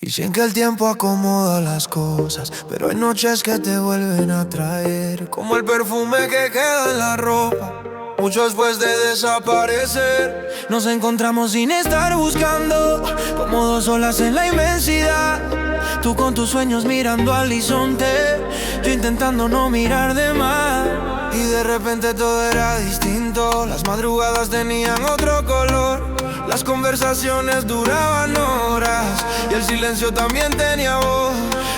Dicen que el tiempo acomoda las cosas, pero hay noches que te vuelven a traer, como el perfume que queda en la ropa mucho después de desaparecer. Nos encontramos sin estar buscando, como dos olas en la inmensidad. Tú con tus sueños mirando al horizonte, yo intentando no mirar de más. Y de repente todo era distinto, las madrugadas tenían otro color, las conversaciones duraban horas y el silencio también tenía voz.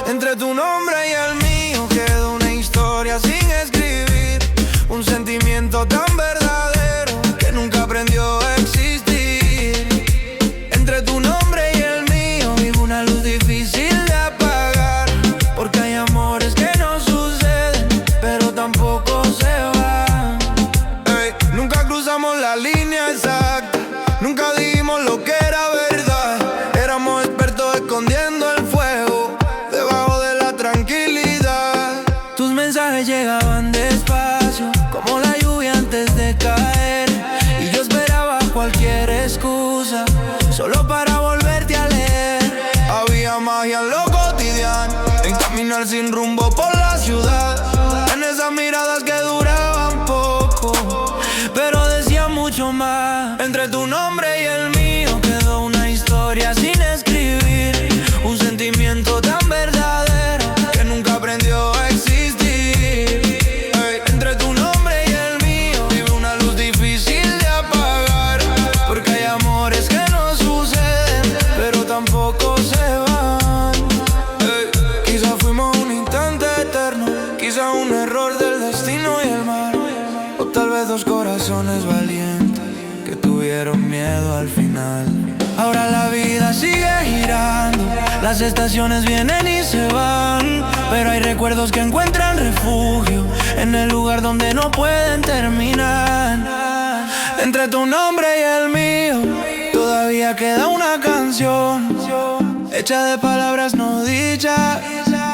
Entre tu nombre y el mío quedó una historia sin escribir, un sentimiento tan verdadero que nunca aprendió a existir. Entre tu nombre y el mío vivo una luz difícil de apagar, porque hay amores que no suceden, pero tampoco se van. Ey, nunca cruzamos la línea exacta, nunca dijimos lo que era verdad. Éramos expertos escondiendo el fuego debajo de la tranquilidad. Tus mensajes llegaban despacio, como la lluvia antes de caer, y yo esperaba cualquier excusa solo para volverte a leer. Había magia en lo cotidiano, en caminar sin rumbo por la ciudad, en esas miradas que duraban poco, pero decían mucho más. Entre tu nombre y el mío quedó una historia sin escribir, un sentimiento tan verdadero que nunca aprendió a existir. Ey, entre tu nombre y el mío vive una luz difícil de apagar, porque hay amores que no suceden, pero tampoco se van. Ey, quizá fuimos un instante eterno, quizá un error del destino y el mar, o tal vez dos corazones valientes que tuvieron miedo al final. Ahora la vida sigue girando, las estaciones vienen y se van, pero hay recuerdos que encuentran refugio en el lugar donde no pueden terminar. Entre tu nombre y el mío todavía queda una canción, hecha de palabras no dichas,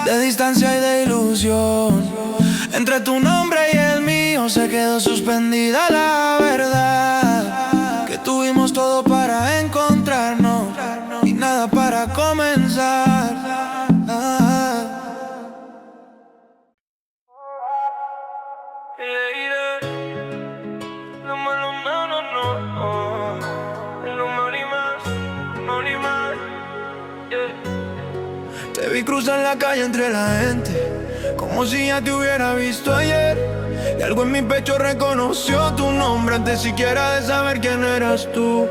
de distancia y de ilusión. Entre tu nombre y el mío se quedó suspendida la verdad, que tuvimos todo para encontrarnos y nada para comenzar. Te vi cruzar la calle entre la gente, como si ya te hubiera visto ayer, y algo en mi pecho reconoció tu nombre antes siquiera de saber quién eras tú.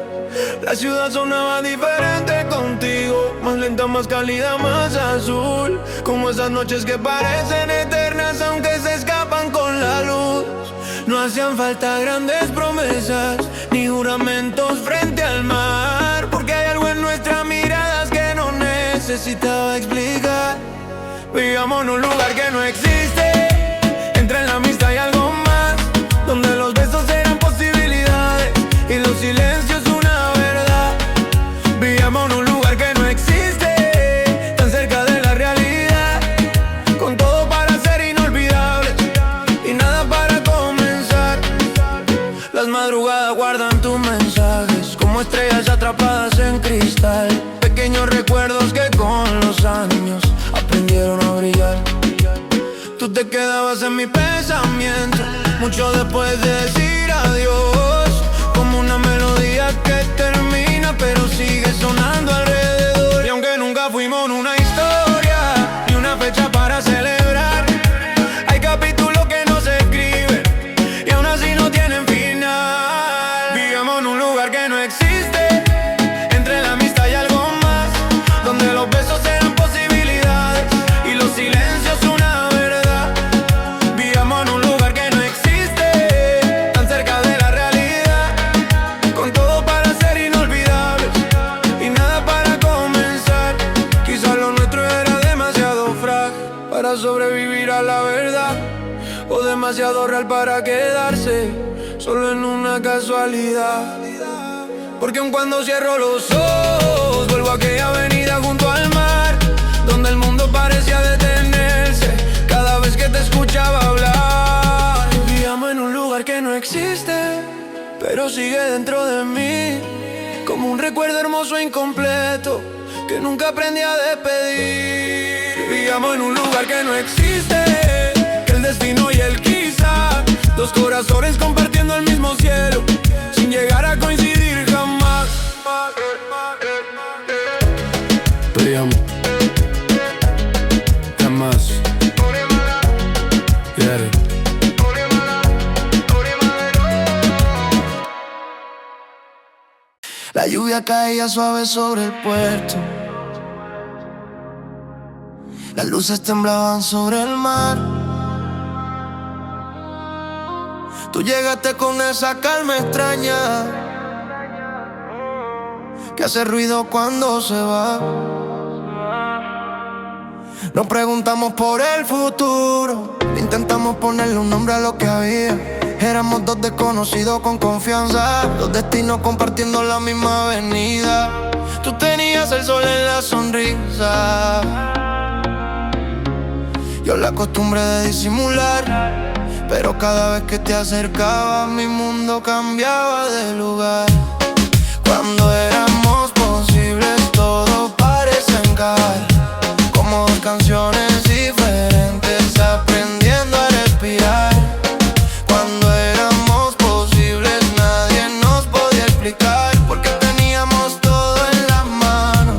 La ciudad sonaba diferente contigo, más lenta, más cálida, más azul, como esas noches que parecen eternas aunque se escapan con la luz. No hacían falta grandes promesas ni juramentos frente al mar, porque hay algo en nuestras miradas que no necesitaba explicar. Vivíamos en un lugar que no existe, entre la amistad y algo más, donde los besos eran posibilidades y los silencios una verdad. Vivíamos en un lugar que no existe, tan cerca de la realidad, con todo para ser inolvidables y nada para comenzar. Las madrugadas guardan tus mensajes como estrellas atrapadas en cristal, pequeños recuerdos que con los años aprendieron a brillar. Tú te quedabas en mi pensamiento mucho después de decir adiós, como una melodía que termina pero sigue sonando alrededor. Y aunque nunca fuimos una historia ni una fecha para celebrar, hay capítulos que no se escriben y aún así no tienen final. Vivíamos en un lugar que no existe, entre la amistad y algo más, donde los besos eran posibilidades y los silencios una verdad. Vivíamos en un lugar que no existe, tan cerca de la realidad, con todo para ser inolvidables y nada para comenzar. Quizás lo nuestro era demasiado frágil para sobrevivir a la verdad, o demasiado real para quedarse solo en una casualidad. Porque aun cuando cierro los ojos vuelvo a aquella avenida junto al mar, donde el mundo parecía detenerse cada vez que te escuchaba hablar. Vivíamos en un lugar que no existe, pero sigue dentro de mí, como un recuerdo hermoso e incompleto, que nunca aprendí a despedir. Vivíamos en un lugar que no existe, que el destino y el quizá. Dos corazones compartiendo el mismo cielo, sin llegar a coincidir jamás. Te amo, jamás. Yeah. La lluvia caía suave sobre el puerto, las luces temblaban sobre el mar. Tú llegaste con esa calma extraña que hace ruido cuando se va. Nos preguntamos por el futuro, intentamos ponerle un nombre a lo que había. Éramos dos desconocidos con confianza, dos destinos compartiendo la misma avenida. Tú tenías el sol en la sonrisa, yo la costumbre de disimular, pero cada vez que te acercabas mi mundo cambiaba de lugar. Cuando éramos posibles todo parece encajar, como dos canciones diferentes aprendiendo a respirar. Cuando éramos posibles nadie nos podía explicar, porque teníamos todo en las manos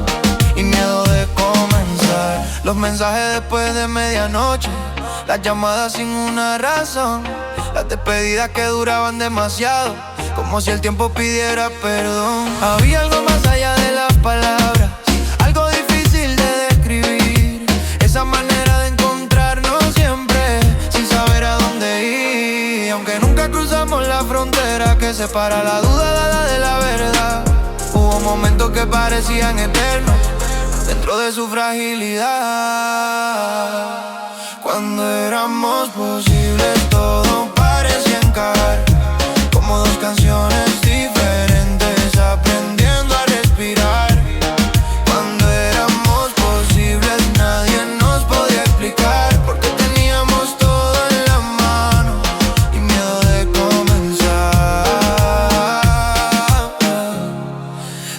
y miedo de comenzar. Los mensajes después de medianoche, las llamadas sin una razón, las despedidas que duraban demasiado, como si el tiempo pidiera perdón. Había algo más allá de las palabras, algo difícil de describir, esa manera de encontrarnos siempre sin saber a dónde ir. Aunque nunca cruzamos la frontera que separa la duda de la verdad, hubo momentos que parecían eternos dentro de su fragilidad. Cuando éramos posibles todo parecía encajar, como dos canciones diferentes aprendiendo a respirar. Cuando éramos posibles nadie nos podía explicar, porque teníamos todo en la mano y miedo de comenzar.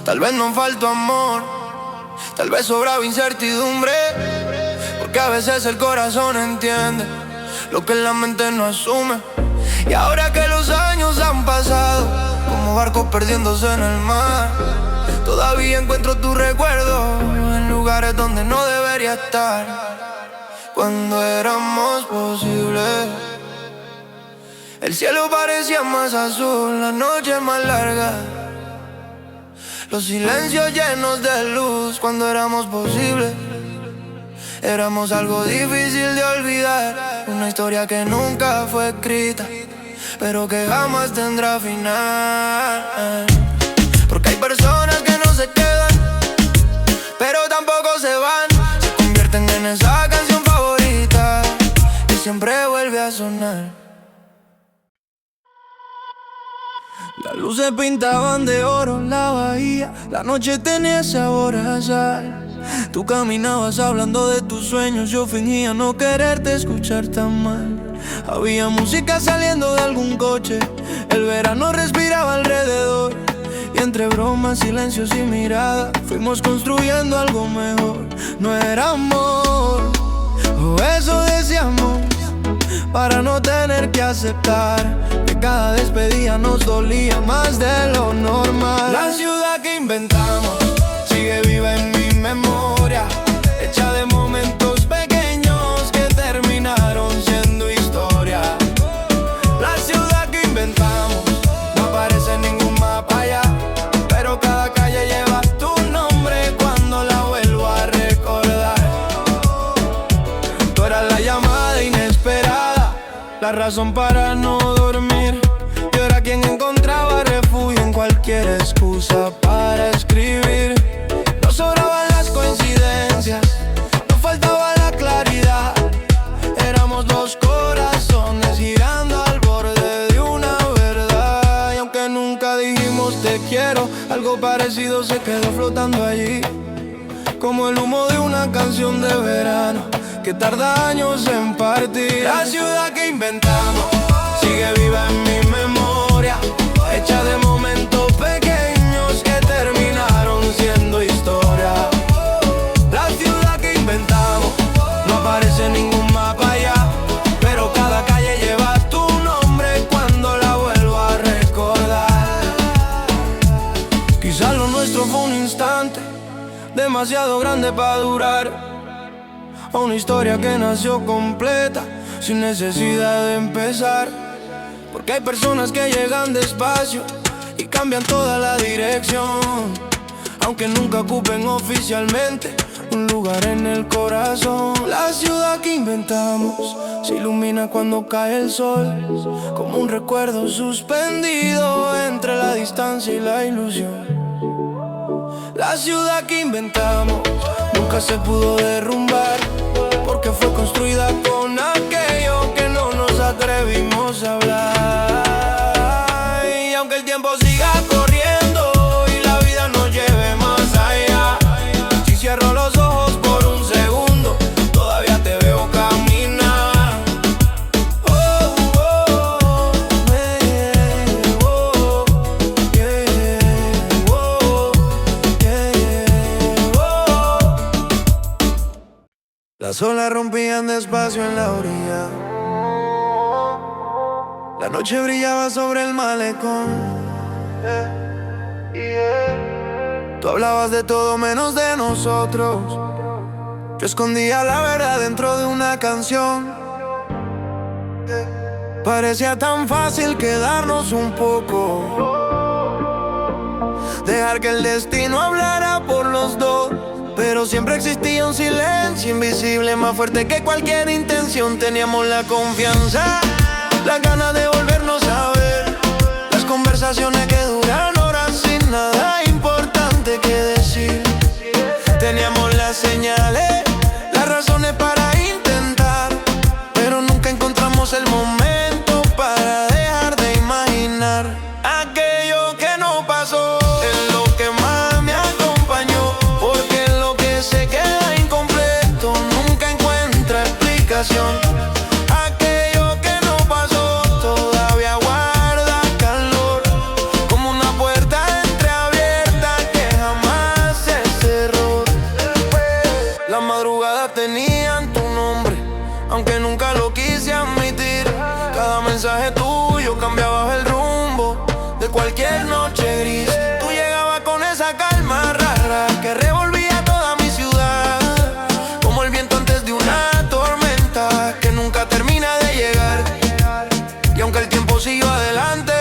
Tal vez nos faltó amor, tal vez sobraba incertidumbre, porque a veces el corazón entiende lo que la mente no asume. Y ahora que los años han pasado, como barcos perdiéndose en el mar, todavía encuentro tu recuerdo en lugares donde no debería estar. Cuando éramos posibles, el cielo parecía más azul, la noche más larga, los silencios llenos de luz. Cuando éramos posibles, éramos algo difícil de olvidar, una historia que nunca fue escrita, pero que jamás tendrá final. Porque hay personas que no se quedan, pero tampoco se van, se convierten en esa canción favorita que siempre vuelve a sonar. Las luces pintaban de oro la bahía, la noche tenía sabor a sal. Tú caminabas hablando de tus sueños, yo fingía no quererte escuchar tan mal. Había música saliendo de algún coche, el verano respiraba alrededor, y entre bromas, silencios y miradas fuimos construyendo algo mejor. No era amor, o eso decíamos, para no tener que aceptar que cada despedida nos dolía más de lo normal. La ciudad que inventamos sigue viva en mi memoria, hecha de momentos pequeños que terminaron siendo historia. La ciudad que inventamos no aparece en ningún mapa ya, pero cada calle lleva tu nombre cuando la vuelvo a recordar. Tú eras la llamada inesperada, la razón para no dormir. Yo era quien encontraba refugio en cualquier excusa para escribir. No sobraban las coincidencias, no faltaba la claridad. Éramos dos corazones girando al borde de una verdad. Y aunque nunca dijimos te quiero, algo parecido se quedó flotando allí, como el humo de una canción de verano que tarda años en partir. La ciudad que inventamos sigue viva en mi memoria, hecha de momentos pequeños que terminaron siendo historia. demasiado grande para durar. Una historia que nació completa, sin necesidad de empezar. Porque hay personas que llegan despacio y cambian toda la dirección, aunque nunca ocupen oficialmente un lugar en el corazón. La ciudad que inventamos se ilumina cuando cae el sol, como un recuerdo suspendido entre la distancia y la ilusión. La ciudad que inventamos nunca se pudo derrumbar, porque fue construida con aquello que no nos atrevimos a hablar. Y aunque el tiempo siga corriendo y la vida nos lleve más allá, si cierro los ojos por un segundo, todavía te veo caminar. Oh, oh, yeah, oh, yeah, oh, yeah, oh. Las olas rompían despacio en la orilla, la noche brillaba sobre el malecón. Tú hablabas de todo menos de nosotros. Yo escondía la verdad dentro de una canción. Parecía tan fácil quedarnos un poco, dejar que el destino hablara por los dos. Pero siempre existía un silencio invisible, más fuerte que cualquier intención. Teníamos la confianza, las ganas de volvernos a ver, las conversaciones que duran horas sin nada importante que decir. Teníamos las señales, las razones para intentar, pero nunca encontramos el momento para dejar de imaginar. Aquello que no pasó es lo que más me acompañó, porque lo que se queda incompleto nunca encuentra explicación. Tenían tu nombre, aunque nunca lo quise admitir. Cada mensaje tuyo cambiaba el rumbo de cualquier noche gris. Tú llegabas con esa calma rara que revolvía toda mi ciudad, como el viento antes de una tormenta que nunca termina de llegar. Y aunque el tiempo siguió adelante,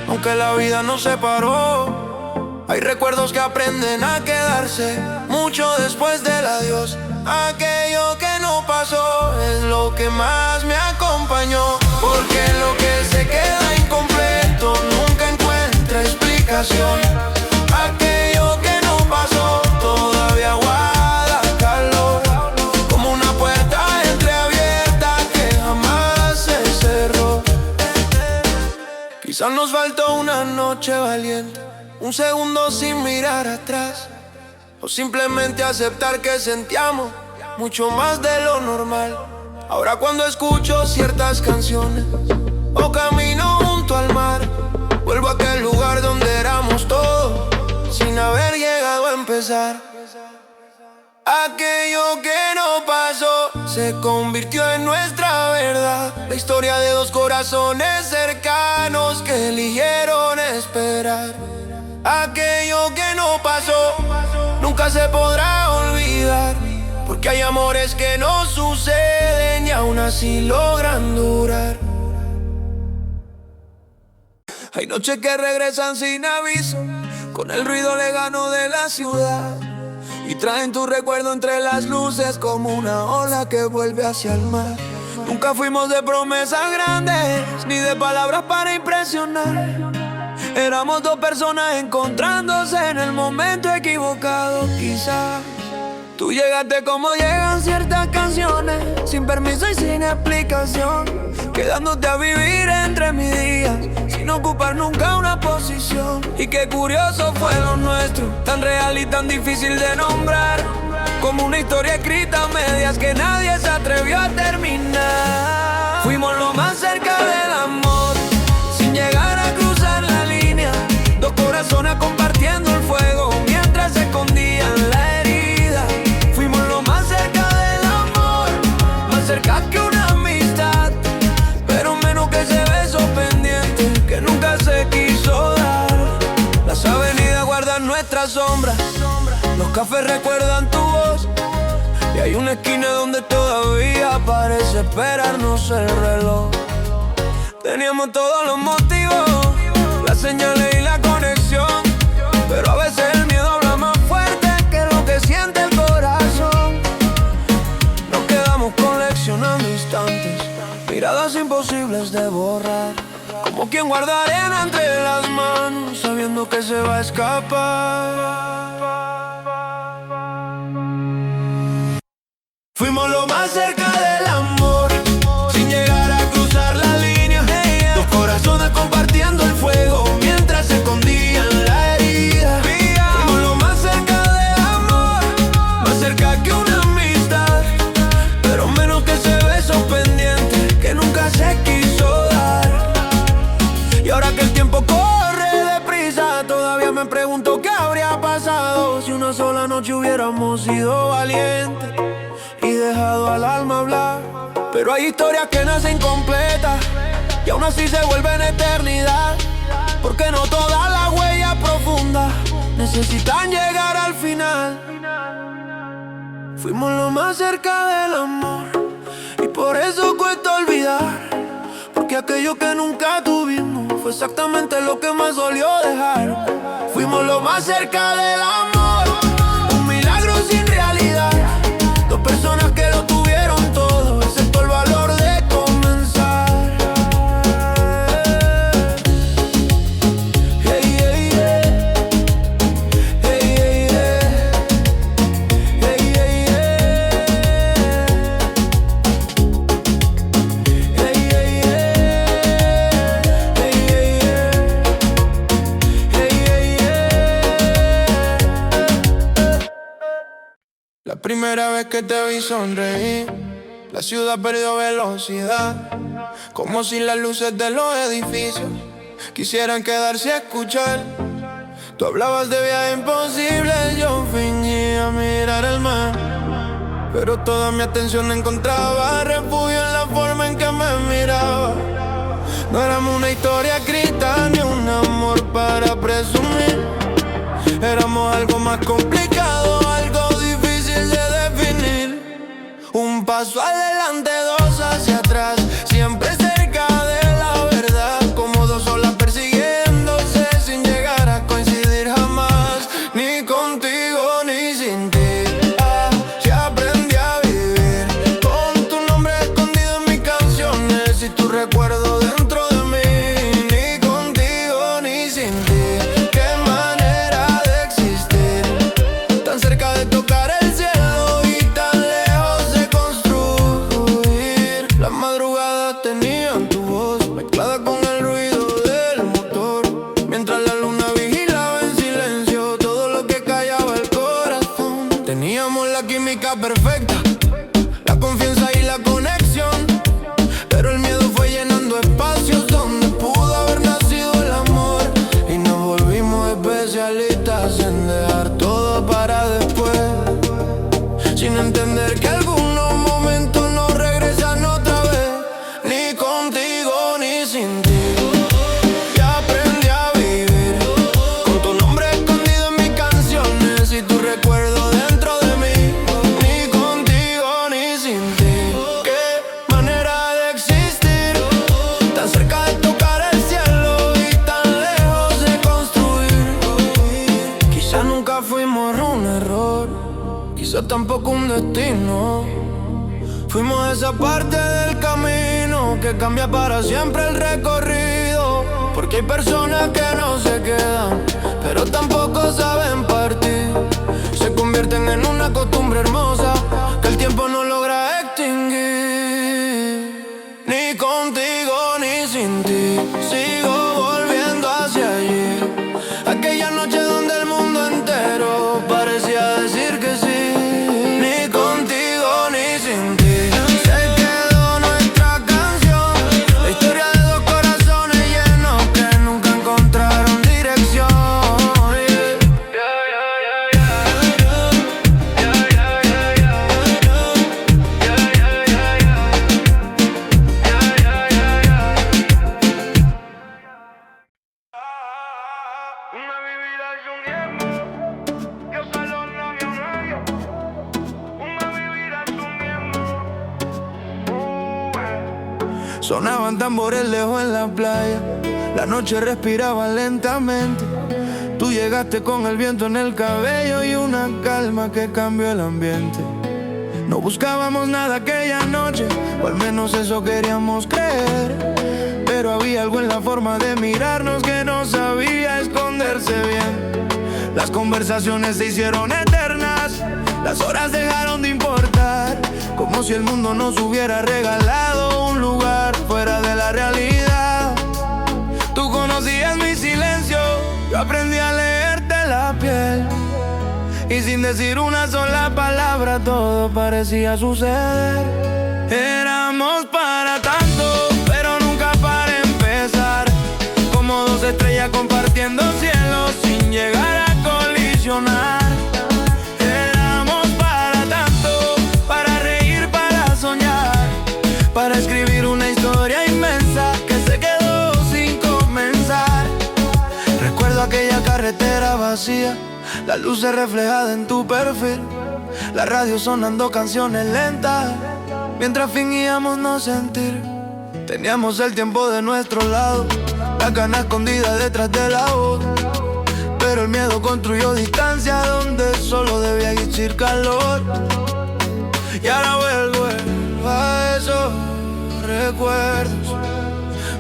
aunque la vida nos separó, hay recuerdos que aprenden a quedarse mucho después del adiós. Aquello que no pasó es lo que más me acompañó, porque lo que se queda incompleto nunca encuentra explicación. Aquello que no pasó todavía guarda calor, como una puerta entreabierta que jamás se cerró. Quizás nos faltó una noche valiente, un segundo sin mirar atrás, o simplemente aceptar que sentíamos mucho más de lo normal. Ahora cuando escucho ciertas canciones o camino junto al mar, vuelvo a aquel lugar donde éramos todos, sin haber llegado a empezar. Aquello que no pasó se convirtió en nuestra verdad, la historia de dos corazones cercanos que eligieron esperar. Aquello que no pasó nunca se podrá olvidar, porque hay amores que no suceden y aún así logran durar. Hay noches que regresan sin aviso, con el ruido lejano de la ciudad, y traen tu recuerdo entre las luces como una ola que vuelve hacia el mar. Nunca fuimos de promesas grandes, ni de palabras para impresionar. Éramos dos personas encontrándose en el momento equivocado. Quizás tú llegaste como llegan ciertas canciones, sin permiso y sin explicación, quedándote a vivir entre mis días, sin ocupar nunca una posición. Y qué curioso fue lo nuestro, tan real y tan difícil de nombrar, como una historia escrita a medias que nadie se atrevió a terminar. Fuimos lo más cerca del amor, sin llegar a cruzar la línea, dos corazones compartiendo el fuego mientras se escondían la herida. Fuimos lo más cerca del amor, más cerca que una amistad, pero menos que ese beso pendiente que nunca se quiso dar. Las avenidas guardan nuestras sombras, los cafés recuerdan tu voz y hay una esquina donde todavía parece esperarnos el reloj. Teníamos todos los motivos, las señales y la conexión, pero a veces el miedo habla más fuerte que lo que siente el corazón. Nos quedamos coleccionando instantes, miradas imposibles de borrar, como quien guarda arena entre las manos, sabiendo que se va a escapar. Fuimos lo más cerca del amor, sin llegar a cruzar la línea. Dos corazones compartiendo el fuego, mientras se escondían la herida. Fuimos lo más cerca del amor, más cerca que una amistad, pero menos que ese beso pendiente que nunca se quiso dar. Y ahora que el tiempo corre deprisa, todavía me pregunto qué habría pasado si una sola noche hubiéramos sido valientes y dejado al alma hablar. Pero hay historias que nacen completas y aún así se vuelven eternidad, porque no todas las huellas profundas necesitan llegar al final. Fuimos lo más cerca del amor y por eso cuesta olvidar, porque aquello que nunca tuvimos fue exactamente lo que más dolió dejar. Fuimos lo más cerca del amor, un milagro sin realidad. Dos personas que lo tuvieron todo, excepto el valor de comenzar. Hey, hey, yeah. Hey, hey, yeah. Hey, hey, yeah. Hey, hey, yeah. Hey, hey, yeah. Hey, hey, yeah. La primera vez que te vi sonreír, la ciudad perdió velocidad, como si las luces de los edificios quisieran quedarse a escuchar. Tú hablabas de viajes imposibles, yo fingía mirar el mar, pero toda mi atención encontraba refugio en la forma en que me miraba. No éramos una historia escrita ni un amor para presumir, éramos algo más complicado, algo difícil de definir. Un paso adelante, dos hacia atrás, siempre cerca de la verdad, como dos olas persiguiéndose sin llegar a coincidir jamás, ni contigo ni sin ti. Así aprendí a vivir, con tu nombre escondido en mis canciones y tu recuerdo dentro de mí, ni contigo ni sin ti. Qué manera de existir, tan cerca de tocar el cielo y tan lejos de construir. Las madrugadas tenían tu voz mezclada con el ruido del motor, mientras la luna vigilaba en silencio todo lo que callaba el corazón. Teníamos la química perfecta, la confianza y la conexión, pero el miedo fue llenando espacios donde pudo haber nacido el amor, y nos volvimos especialistas en dejar todo para después, sin entender que algunos momentos no regresan otra vez, ni contigo ni sin ti. Ya aprendí a vivir, con tu nombre escondido en mis canciones y tu recuerdo dentro de mí, ni contigo ni sin ti. Qué manera de existir, tan cerca de tocar el cielo y tan lejos de construir. Quizá nunca fuimos un error, quizá tampoco un destino. Fuimos esa parte del camino que cambia para siempre el recorrido, porque hay personas que no se quedan, pero tampoco saben partir. Se convierten en una costumbre hermosa que el tiempo no logra extinguir. Ni contigo ni sin ti, sigo volviendo hacia allí, aquella noche donde el mundo entero parecía decir que sí. Ni contigo ni sin ti. Se quedó nuestra canción, la historia de dos corazones llenos que nunca encontraron dirección. Yeah. Sonaban tambores lejos en la playa. La noche respiraba lentamente. Tú llegaste con el viento en el cabello y una calma que cambió el ambiente. No buscábamos nada aquella noche, o al menos eso queríamos creer. Pero había algo en la forma de mirarnos que no sabía esconderse bien. Las conversaciones se hicieron eternas, las horas dejaron de importar, como si el mundo nos hubiera regalado un lugar fuera de la realidad. Tú conocías mi silencio, yo aprendí a leerte la piel, y sin decir una sola palabra todo parecía suceder. Éramos para tanto, pero nunca para empezar, como dos estrellas compartiendo cielos sin llegar a colisionar. Éramos para tanto, para reír, para soñar, para escribir una historia inmensa que se quedó sin comenzar. Recuerdo aquella carretera vacía, la luz reflejada en tu perfil, la radio sonando canciones lentas, mientras fingíamos no sentir. Teníamos el tiempo de nuestro lado, la gana escondida detrás de la voz, pero el miedo construyó distancia donde solo debía existir calor. Y ahora vuelvo a esos recuerdos,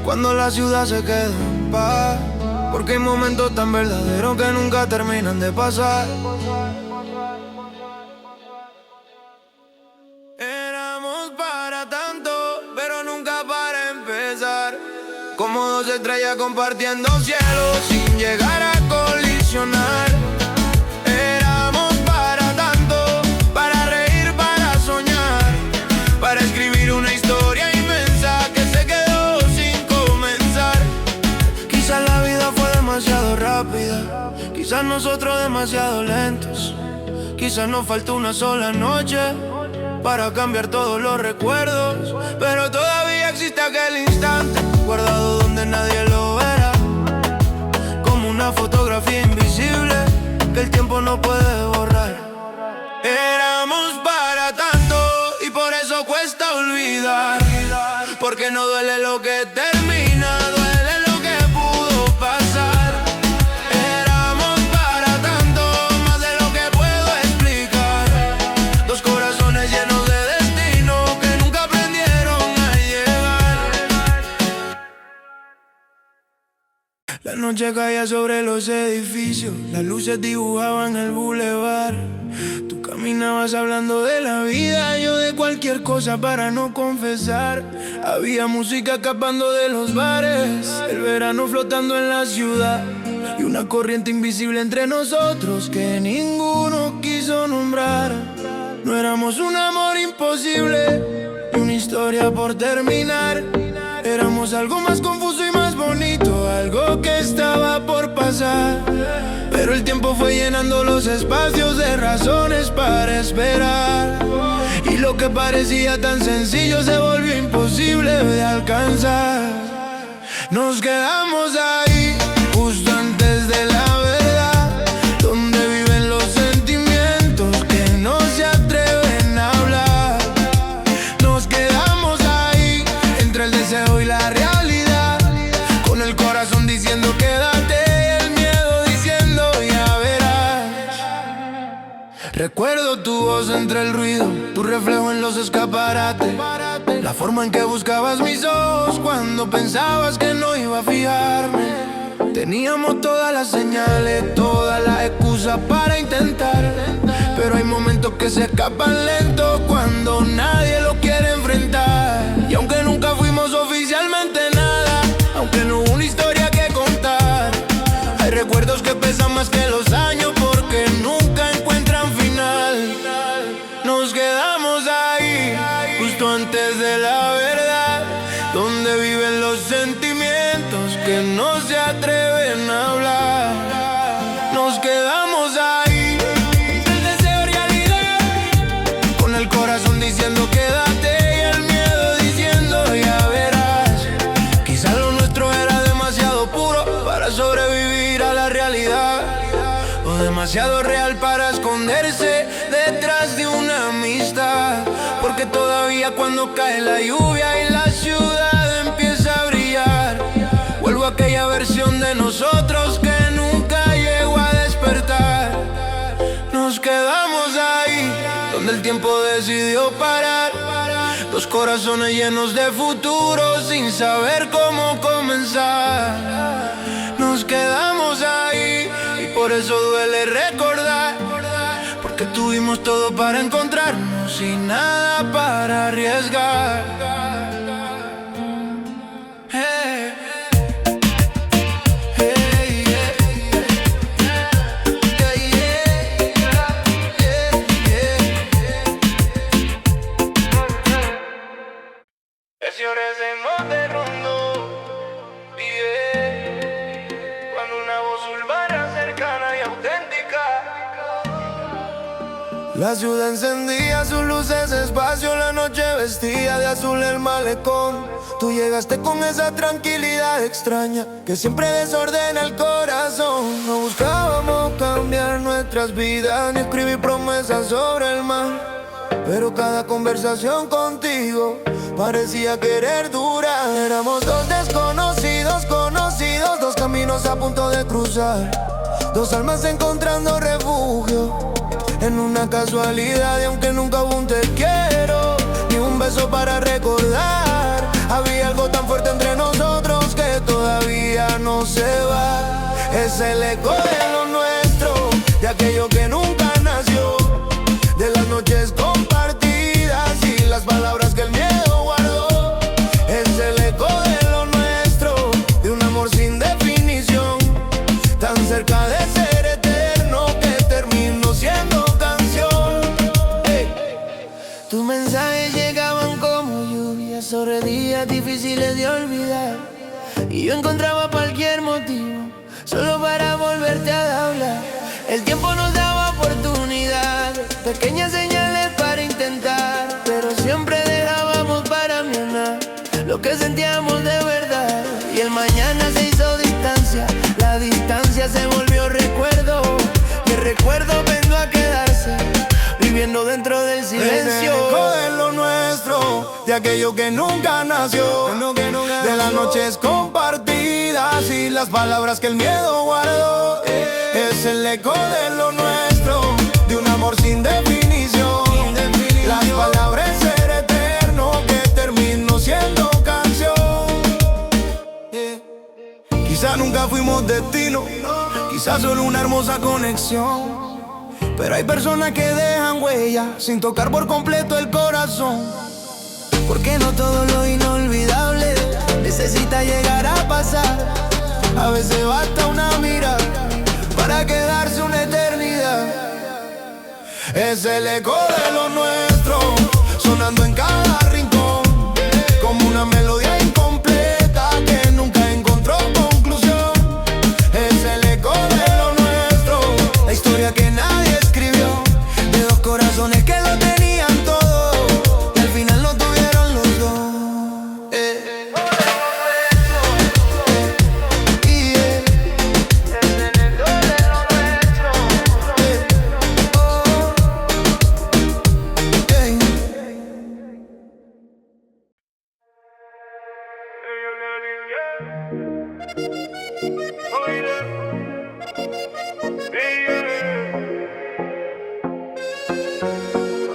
cuando la ciudad se queda en paz, porque hay momentos tan verdaderos que nunca terminan de pasar. Éramos para tanto, pero nunca para empezar, como dos estrellas compartiendo cielos sin llegar a colisionar. Éramos para tanto, para reír, para soñar, para escribir una historia inmensa que se quedó sin comenzar. Quizás la vida fue demasiado rápida, quizás nosotros demasiado lentos, quizás nos faltó una sola noche para cambiar todos los recuerdos, pero todavía existe aquel instante guardado donde nadie lo verá, como una fotografía invisible que el tiempo no puede borrar. Éramos para tanto y por eso cuesta olvidar, porque no duele lo que termina, duele lo que pudo pasar. Éramos para tanto, más de lo que puedo explicar, dos corazones llenos de destino que nunca aprendieron a llegar. La noche caía sobre los edificios, las luces dibujaban el bulevar. Tú caminabas hablando de la vida, yo de cualquier cosa para no confesar. Había música escapando de los bares, el verano flotando en la ciudad, y una corriente invisible entre nosotros que ninguno quiso nombrar. No éramos un amor imposible y una historia por terminar. Éramos algo más confuso y más bonito, algo que estaba por pasar. Pero el tiempo fue llenando los espacios de razones para esperar, y lo que parecía tan sencillo se volvió imposible de alcanzar. Nos quedamos ahí, justo antes de la verdad, donde viven los sentimientos que no se atreven a hablar. Nos quedamos ahí, entre el deseo y la realidad, con el corazón diciendo quédate y el miedo diciendo ya verás. Recuerdo tu voz entre el ruido, tu reflejo en los escaparates, la forma en que buscabas mis ojos cuando pensabas que no iba a fijarme. Teníamos todas las señales, todas las excusas para intentar, pero hay momentos que se escapan lento cuando nadie lo quiere enfrentar. Y aunque nunca fuimos oficialmente nada, aunque no hubo una historia que contar, hay recuerdos que pesan más que los años porque nunca encuentran final. Nos quedamos ahí, justo antes de la verdad, donde viven los sentimientos que no se atreven a hablar. Nos quedamos ahí, el deseo realidad, con el corazón diciendo quédate y el miedo diciendo ya verás. Quizás lo nuestro era demasiado puro para sobrevivir a la realidad, o demasiado real para esconderse detrás de una amistad, porque todavía cuando cae la lluvia y la ciudad aquella versión de nosotros que nunca llegó a despertar. Nos quedamos ahí, donde el tiempo decidió parar. Dos corazones llenos de futuro sin saber cómo comenzar. Nos quedamos ahí y por eso duele recordar, porque tuvimos todo para encontrarnos y nada para arriesgar. Hey. Señores en Monterrondo vive cuando una voz urbana cercana y auténtica. La ciudad encendía sus luces despacio, la noche vestía de azul el malecón. Tú llegaste con esa tranquilidad extraña que siempre desordena el corazón. No buscábamos cambiar nuestras vidas ni escribir promesas sobre el mar, pero cada conversación contigo parecía querer durar. Éramos dos desconocidos, conocidos, dos caminos a punto de cruzar, dos almas encontrando refugio en una casualidad. Y aunque nunca hubo un te quiero ni un beso para recordar, había algo tan fuerte entre nosotros que todavía no se va. Es el eco de lo nuestro, de aquello que nunca nació, de las noches compartidas y las palabras que el miedo guardó. Es el eco de lo nuestro, de un amor sin definición, tan cerca de ser eterno que terminó siendo canción. Hey. Tus mensajes llegaban como lluvia sobre días difíciles de olvidar, y yo encontraba cualquier motivo solo para volverte a hablar. El tiempo nos daba oportunidades, pequeñas señales para intentar, pero siempre dejábamos para mañana lo que sentíamos de verdad. Y el mañana se hizo distancia, la distancia se volvió recuerdo, y el recuerdo vino a quedarse, viviendo dentro del silencio. El eco de lo nuestro, de aquello que nunca nació, de las noches compartidas y las palabras que el miedo guardó. Es el eco de lo nuestro, de un amor sin definición, las palabras ser eterno que terminó siendo canción. Quizás nunca fuimos destino, quizás solo una hermosa conexión, pero hay personas que dejan huella sin tocar por completo el corazón. Porque no todo lo inolvidable necesita llegar a pasar. A veces basta una mirada para quedarse una eternidad. Es el eco de lo nuestro, sonando en cada rincón, como una melodía incompleta que nunca encontró conclusión. Es el eco de lo nuestro, la historia que nadie escribió, de dos corazones que lo tenían todo y al final no tuvieron los dos.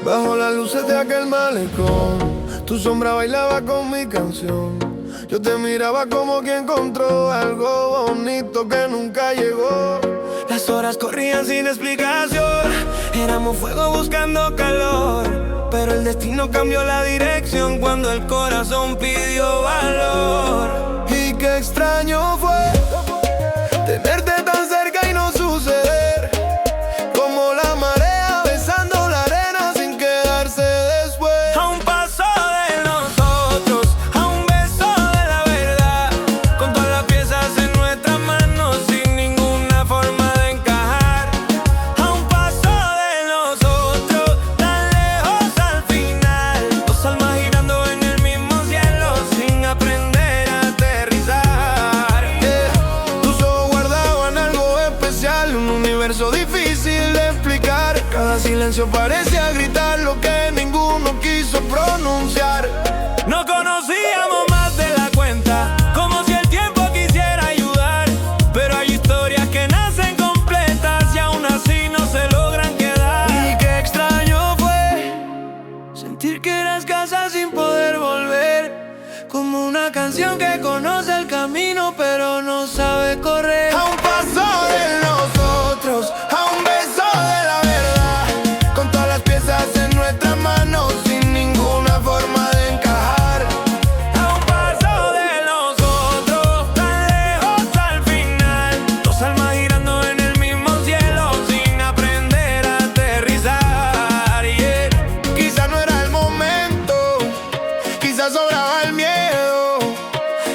Bajo las luces de aquel malecón, tu sombra bailaba con mi canción. Yo te miraba como quien encontró algo bonito que nunca llegó. Las horas corrían sin explicación, éramos fuego buscando calor, pero el destino cambió la dirección cuando el corazón pidió valor. Y qué extraño fue tenerte tan cerca y no suceder, como la marea besando la arena sin quedarse después. A un paso de nosotros, a un beso de la verdad, con todas las piezas en nuestras manos sin ninguna forma de encajar. A un paso de nosotros, tan lejos al final, dos almas girando en el mismo cielo sin aprender a aterrizar. Tus ojos guardaban algo especial, un universo difícil de explicar. Cada silencio parecía gritar lo que ninguno quiso pronunciar. No conocíamos más de la cuenta, como si el tiempo quisiera ayudar. sentir que eras casa sin poder volver, como una canción que conoce el camino pero no sabe correr. A un paso de nosotros, a un beso de la verdad, con todas las piezas en nuestras manos sin ninguna forma de encajar. A un paso de nosotros, tan lejos al final, dos almas girando en el mismo cielo sin aprender a aterrizar. Yeah. Quizás no era el momento, quizás sobraba el miedo,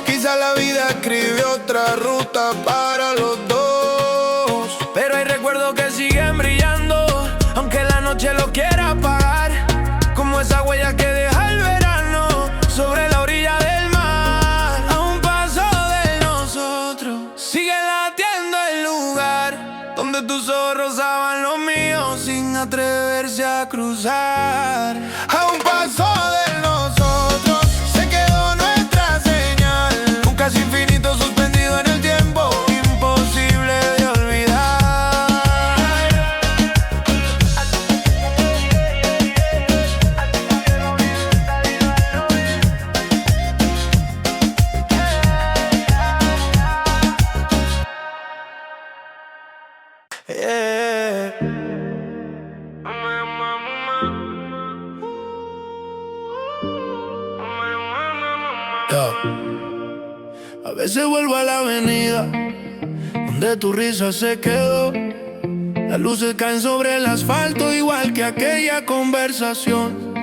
quizás la vida escribió otra ruta para los dos. Pero hay recuerdos que siguen brillando, aunque la noche lo quiera apagar, como esa huella que deja el verano sobre la orilla del mar. A un paso de nosotros sigue latiendo el lugar donde tus ojos rozaban los míos sin atreverse a cruzar. A un paso de nosotros se quedó nuestra señal, un casi infinito suspendido en el tiempo, imposible de olvidar. Yeah. A veces vuelvo a la avenida donde tu risa se quedó. Las luces caen sobre el asfalto igual que aquella conversación.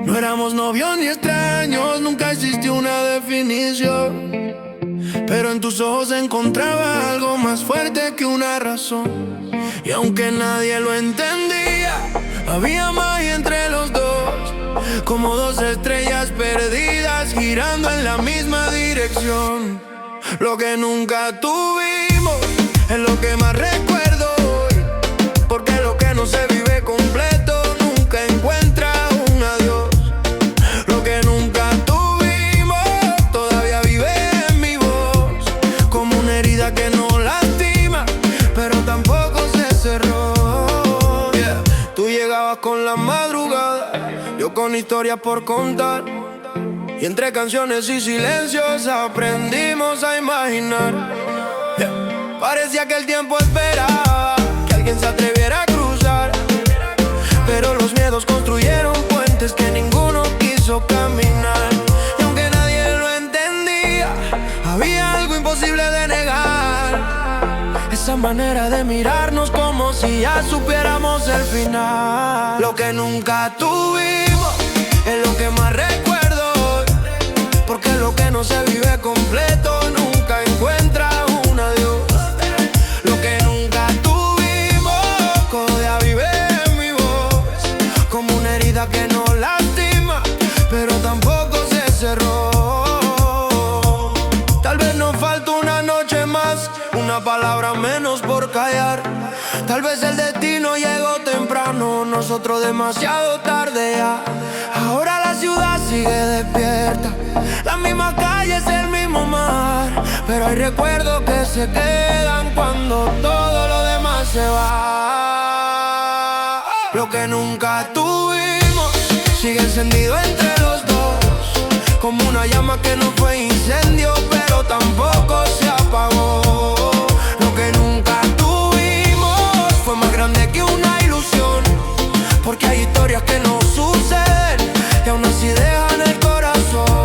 No éramos novios ni extraños, nunca existió una definición, pero en tus ojos encontraba algo más fuerte que una razón. Y aunque nadie lo entendía, había magia entre los dos, como dos estrellas perdidas girando en la misma dirección. Lo que nunca tuvimos es lo que más recuerdo hoy, porque lo que no se vive completo nunca encuentra un adiós. Lo que nunca tuvimos todavía vive en mi voz, como una herida que no lastima, pero tampoco se cerró. Yeah. Tú llegabas con la madrugada, yo con historias por contar, y entre canciones y silencios aprendimos a imaginar. Yeah. Parecía que el tiempo esperaba que alguien se atreviera a cruzar, pero los miedos construyeron puentes que ninguno quiso caminar. Y aunque nadie lo entendía, había algo imposible de negar, esa manera de mirarnos como si ya supiéramos el final. Lo que nunca tuvimos es lo que más recuerdo hoy, porque lo que no se vive completo nunca encuentra un adiós. Lo que nunca tuvimos todavía vive en mi voz, como una herida que no lastima, pero tampoco se cerró. Tal vez nos falta una noche más, una palabra menos por callar. Tal vez el destino llegó temprano, nosotros demasiado tarde ya. Ahora la ciudad sigue despierta, la misma calle es el mismo mar, pero hay recuerdos que se quedan cuando todo lo demás se va. Lo que nunca tuvimos sigue encendido entre los dos, como una llama que no fue incendio, pero tampoco se apagó. Lo que nunca tuvimos fue más grande que una ilusión, porque hay historias que no suceden y aún así dejan el corazón.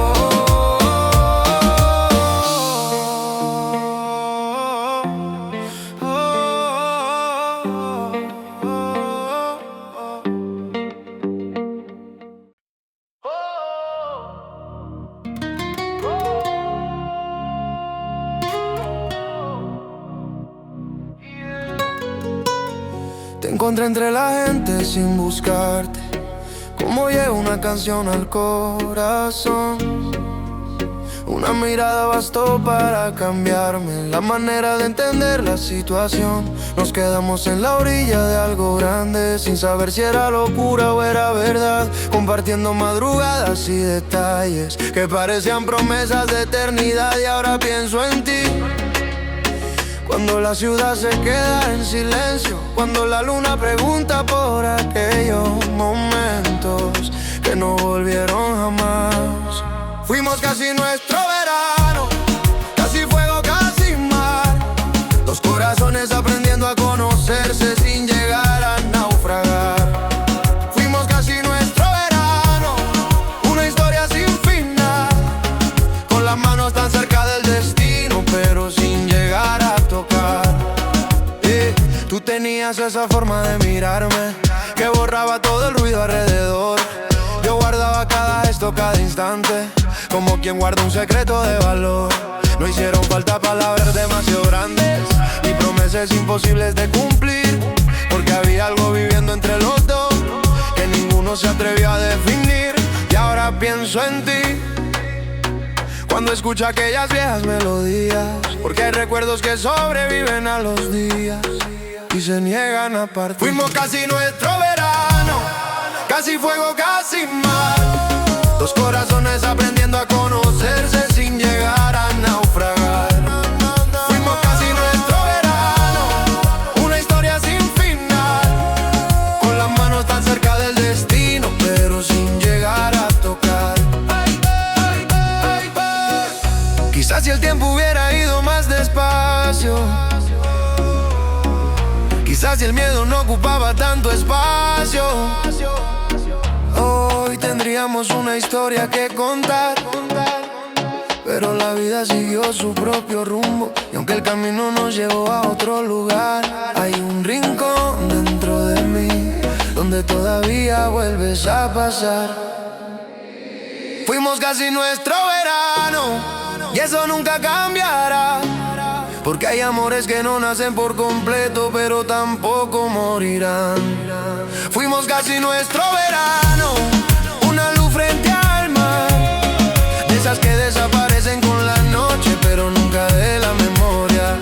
Te encontré entre la gente sin buscarte, como llega una canción al corazón. Una mirada bastó para cambiarme la manera de entender la situación. Nos quedamos en la orilla de algo grande, sin saber si era locura o era verdad, compartiendo madrugadas y detalles que parecían promesas de eternidad. Y ahora pienso en ti, cuando la ciudad se queda en silencio, cuando la luna pregunta por aquellos momentos que Fuimos casi nuestro verano, casi fuego, casi mar. Dos corazones aprendiendo a conocerse sin llegar a naufragar. Fuimos casi nuestro verano, una historia sin final. Con las manos tan cerca del destino, pero sin llegar a tocar. Tú tenías esa forma de mirarme que borraba todo el ruido alrededor. Yo guardaba cada gesto, cada instante, como quien guarda un secreto de valor. No hicieron falta palabras demasiado grandes ni promesas imposibles de cumplir, porque había algo viviendo entre los dos que ninguno se atrevió a definir. Y ahora pienso en ti cuando escucho aquellas viejas melodías, porque hay recuerdos que sobreviven a los días y se niegan a partir. Fuimos casi nuestro verano, casi fuego, casi mar. Dos corazones aprendiendo a conocerse sin llegar a naufragar. Fuimos casi nuestro verano, una historia sin final. Con las manos tan cerca del destino, pero sin llegar a tocar. Quizás si el tiempo hubiera ido más despacio, quizás si el miedo no ocupaba tanto espacio, hoy tendríamos una historia que contar. Pero la vida siguió su propio rumbo, y aunque el camino nos llevó a otro lugar, hay un rincón dentro de mí donde todavía vuelves a pasar. Fuimos casi nuestro verano, y eso nunca cambiará, porque hay amores que no nacen por completo, pero tampoco morirán. Fuimos casi nuestro verano, una luz frente al mar, de esas que desaparecen con la noche, pero nunca de la memoria.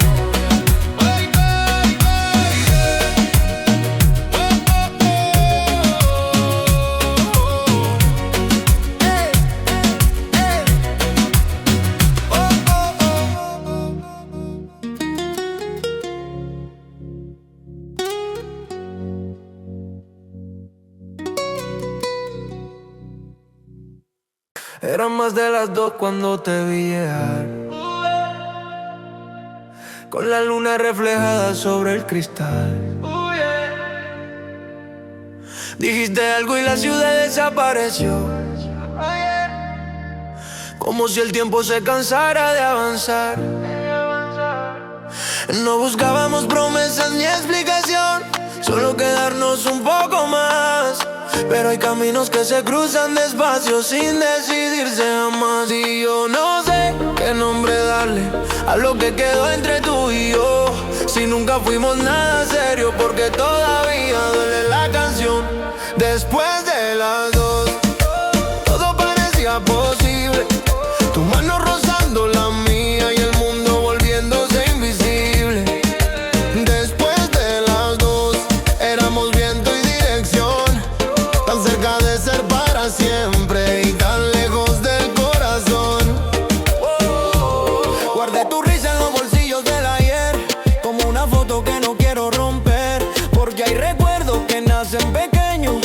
Eran más de las 2 cuando te vi llegar, con la luna reflejada sobre el cristal. Dijiste algo y la ciudad desapareció, como si el tiempo se cansara de avanzar. No buscábamos promesas ni explicación, solo quedarnos un poco más. Pero hay caminos que se cruzan despacio sin decidirse jamás. Y yo no sé qué nombre darle a lo que quedó entre tú y yo, si nunca fuimos nada serio, porque todavía duele la canción. Después de las 2 todo parecía posible, tu mano rozando la mía y el mundo volviéndose invisible. Después de las 2 éramos viento y dirección, tan cerca de ser para siempre y tan lejos del corazón. Guardé tu risa en los bolsillos del ayer, como una foto que no quiero romper, porque hay recuerdos que nacen pequeños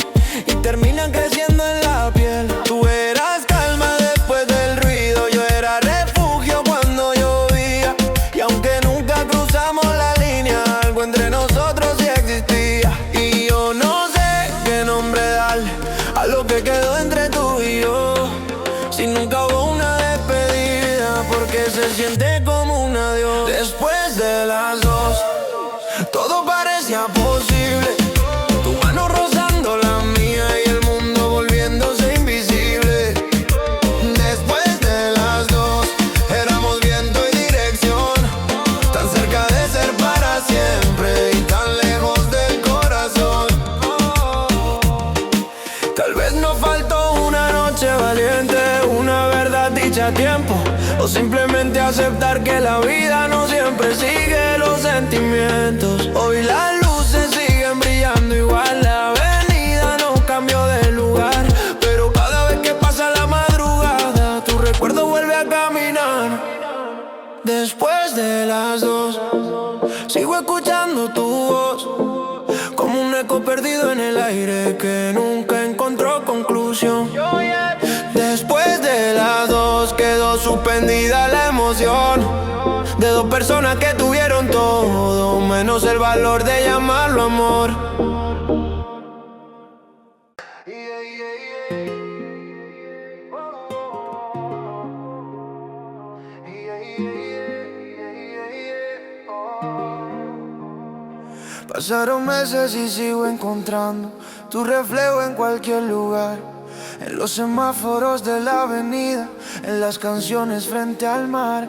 y terminan creciendo en la piel. Tú eras calma después del ruido, yo era refugio cuando llovía, y aunque nunca cruzamos la línea, algo entre nosotros sí existía. Y yo no sé qué nombre darle a lo que quedó entre tú y yo, si nunca hubo una despedida, porque se siente como un adiós. Después de las 2 todo parecía posible, tu mano rozando la mía y el mundo volviéndose invisible. Después de las 2 éramos viento y dirección, tan cerca de ser para siempre y tan lejos del corazón. Tal vez nos faltó una noche valiente, una verdad dicha a tiempo, o simplemente aceptar que la vida no siempre sigue los sentimientos. Hoy las luces siguen brillando igual, la avenida no cambió de lugar, pero cada vez que pasa la madrugada, tu recuerdo vuelve a caminar. Después de las 2 sigo escuchando tu voz, como un eco perdido en el aire que nunca encontró conclusión. Después de las 2 prendida la emoción de dos personas que tuvieron todo, menos el valor de llamarlo amor. Pasaron meses y sigo encontrando tu reflejo en cualquier lugar, en los semáforos de la avenida, en las canciones frente al mar.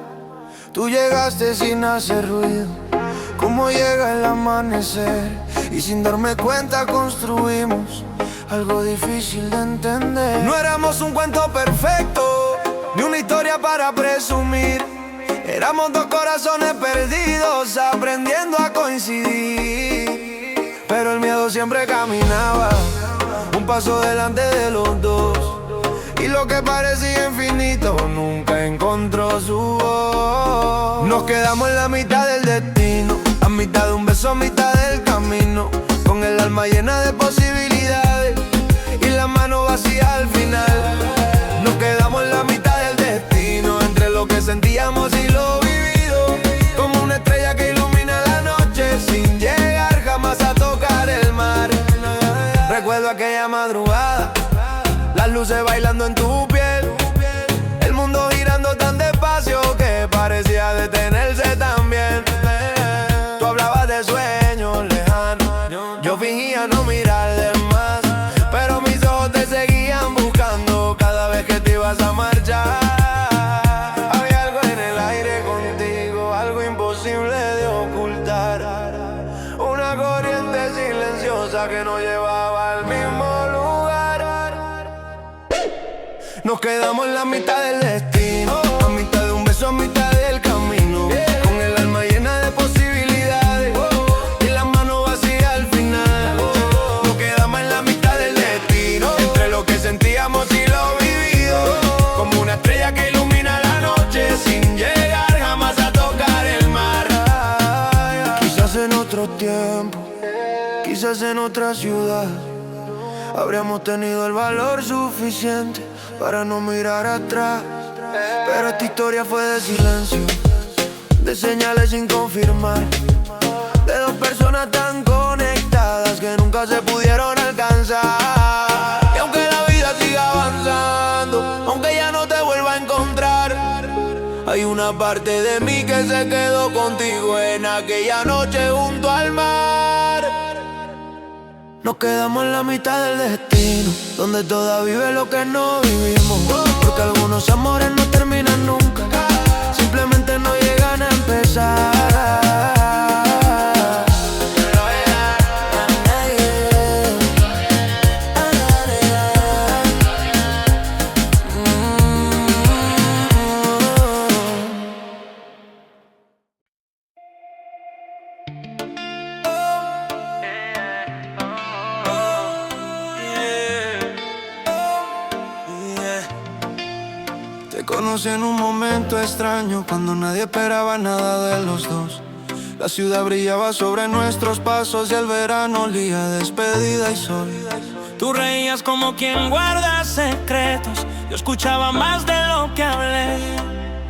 Tú llegaste sin hacer ruido, como llega el amanecer, y sin darme cuenta construimos algo difícil de entender. No éramos un cuento perfecto, ni una historia para presumir. Éramos dos corazones perdidos, aprendiendo a coincidir. Pero el miedo siempre caminaba un paso delante de los dos, y lo que parecía infinito nunca encontró su voz. Nos quedamos en la mitad del destino, a mitad de un beso, a mitad del camino, con el alma llena de posibilidades y la mano vacía al final. Nos quedamos en la mitad del destino, entre lo que sentíamos y lo vivido, como una estrella que ilumina la noche sin llegar jamás a tocar el mar. Recuerdo aquella madrugada, las luces bailando en tu piel, el mundo girando tan despacio que parecía detenerse también. Tú hablabas de sueños lejanos, yo fingía no mirar de más, pero mis ojos te seguían buscando cada vez que te ibas a marchar. Había algo en el aire contigo, algo imposible de ocultar, una corriente silenciosa que nos llevaba al mismo lugar. Nos quedamos en la mitad del destino, a mitad de un beso, a mitad del camino, con el alma llena de posibilidades y las manos vacías al final. Nos quedamos en la mitad del destino, entre lo que sentíamos y lo vivido, como una estrella que ilumina la noche sin llegar jamás a tocar el mar. Quizás en otro tiempo, quizás en otra ciudad, habríamos tenido el valor suficiente para no mirar atrás, pero esta historia fue de silencio, de señales sin confirmar, de dos personas tan conectadas que nunca se pudieron alcanzar. Y aunque la vida siga avanzando, aunque ya no te vuelva a encontrar, hay una parte de mí que se quedó contigo en aquella noche junto al mar. Nos quedamos en la mitad del destino, donde toda vive lo que no vivimos, porque algunos amores no terminan nunca, simplemente no llegan a empezar. Te conocí en un momento extraño, cuando nadie esperaba nada de los dos. La ciudad brillaba sobre nuestros pasos y el verano olía a despedida y sol. Tú reías como quien guarda secretos, yo escuchaba más de lo que hablé.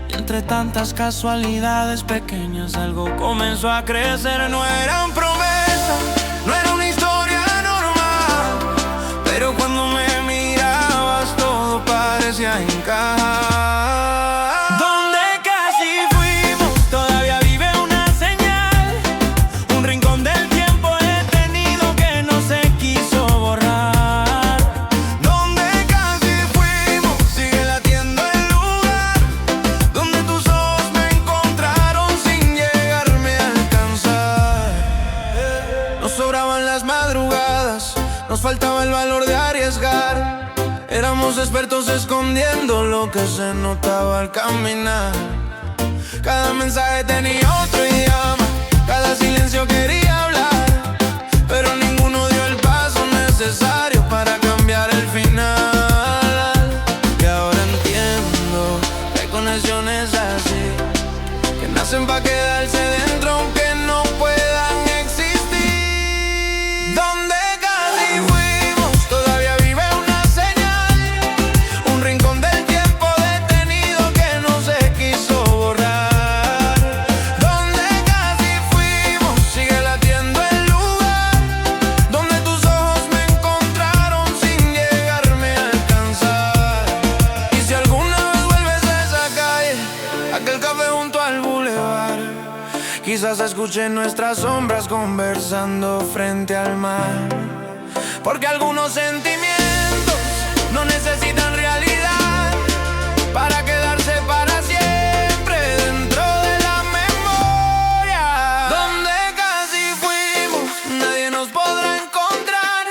Y entre tantas casualidades pequeñas algo comenzó a crecer. No eran promesas, no era una historia normal, pero cuando me mirabas todo parecía encajar. Faltaba el valor de arriesgar, éramos expertos escondiendo lo que se notaba al caminar. Cada mensaje tenía otro idioma, cada silencio quería hablar, pero ninguno dio el paso necesario para cambiar el final. Y ahora entiendo que hay conexiones así, que nacen para quedarse dentro aunque no puedan existir. ¿Dónde Quizás escuché nuestras sombras conversando frente al mar. Porque algunos sentimientos no necesitan realidad para quedarse para siempre dentro de la memoria. Donde casi fuimos, nadie nos podrá encontrar,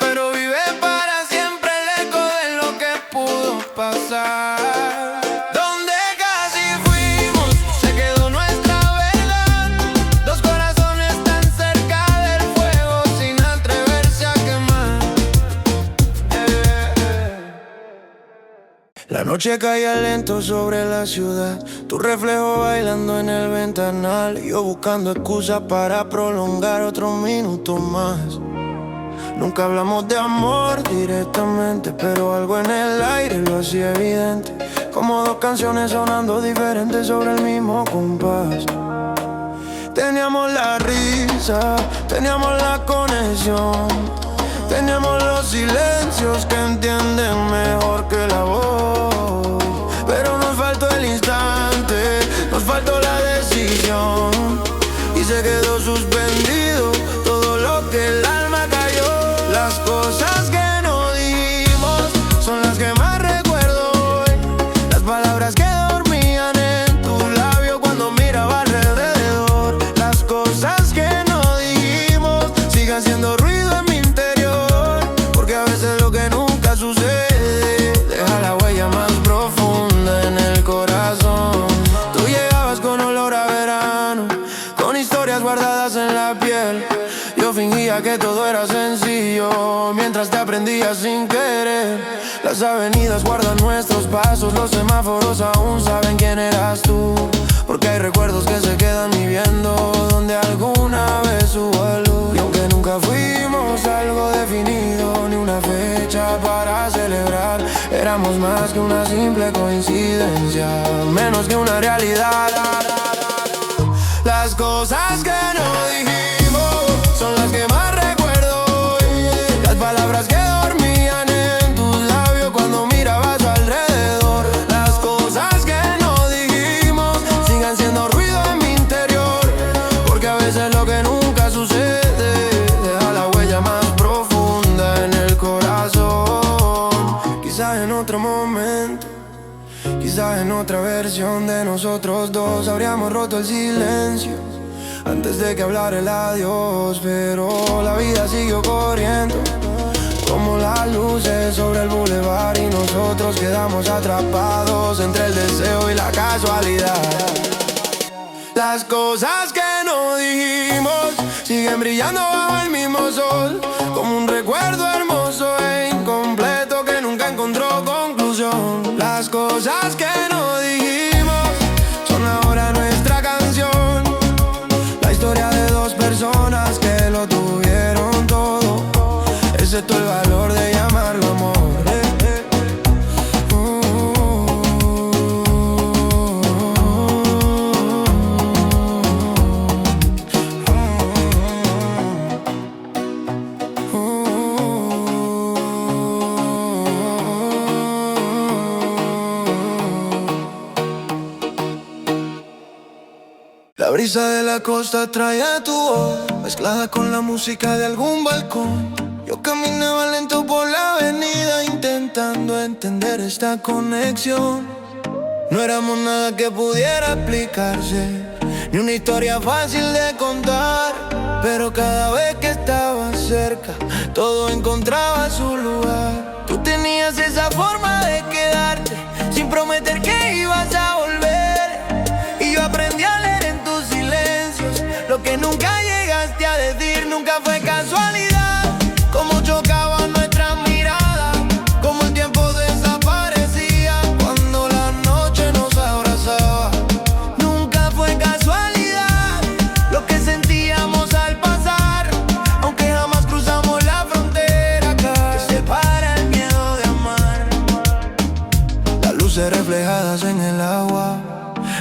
pero vive para siempre el eco de lo que pudo pasar. La noche caía lento sobre la ciudad, tu reflejo bailando en el ventanal, y yo buscando excusas para prolongar otro minuto más. Nunca hablamos de amor directamente, pero algo en el aire lo hacía evidente, como dos canciones sonando diferentes sobre el mismo compás. Teníamos la risa, teníamos la conexión, teníamos los silencios que entienden mejor que la voz. Pero nos faltó el instante, nos faltó la decisión, y se quedó suspendido todo lo que el alma cayó. Las cosas que no dijimos son las que más recuerdo hoy. Las palabras que dormían en tu labio cuando miraba alrededor. Las cosas que no dijimos siguen haciendo ruido en mi interior, porque a veces lo que nunca sucede deja la huella más profunda en el corazón. Tú llegabas con olor a verano, con historias guardadas en la piel. Yo fingía que todo era sencillo mientras te aprendía sin querer. Las avenidas guardan nuestros pasos, los semáforos aún saben quién eras tú, porque hay recuerdos que se quedan viviendo donde alguna vez hubo luz. Y aunque nunca fuimos algo definido, ni una fecha para celebrar, éramos más que una simple coincidencia, menos que una realidad. Las cosas que no dijimos son las que más recuerdo hoy. Las palabras que dormían en tus labios cuando mirabas a tu alrededor. Las cosas que no dijimos siguen siendo ruido en mi interior, porque a veces lo que nunca sucede deja la huella más profunda en el corazón. Quizás en otro momento, quizás en otra versión de nosotros dos, habríamos roto el silencio antes de que hablara el adiós. Pero la vida siguió corriendo como las luces sobre el bulevar, y nosotros quedamos atrapados entre el deseo y la casualidad. Las cosas que no dijimos siguen brillando bajo el mismo sol, como un recuerdo hermoso e incompleto que nunca encontró conclusión. Las cosas que no dijimos son ahora nuestra canción, la historia de dos personas que lo tuvieron todo, excepto el valor de llamarlo amor. La brisa de la costa traía tu voz, mezclada con la música de algún balcón. Yo caminaba lento por la avenida intentando entender esta conexión. No éramos nada que pudiera explicarse, ni una historia fácil de contar, pero cada vez que estabas cerca todo encontraba su lugar. Tú tenías esa forma de quedarte sin prometer que ibas a volver, y yo aprendí a leer en tus silencios lo que nunca llegaste a decir. Nunca fue casualidad como chocaban nuestras miradas, como el tiempo desaparecía cuando la noche nos abrazaba. Nunca fue casualidad lo que sentíamos al pasar, aunque jamás cruzamos la frontera que separa el miedo de amar. Las luces reflejadas en el agua,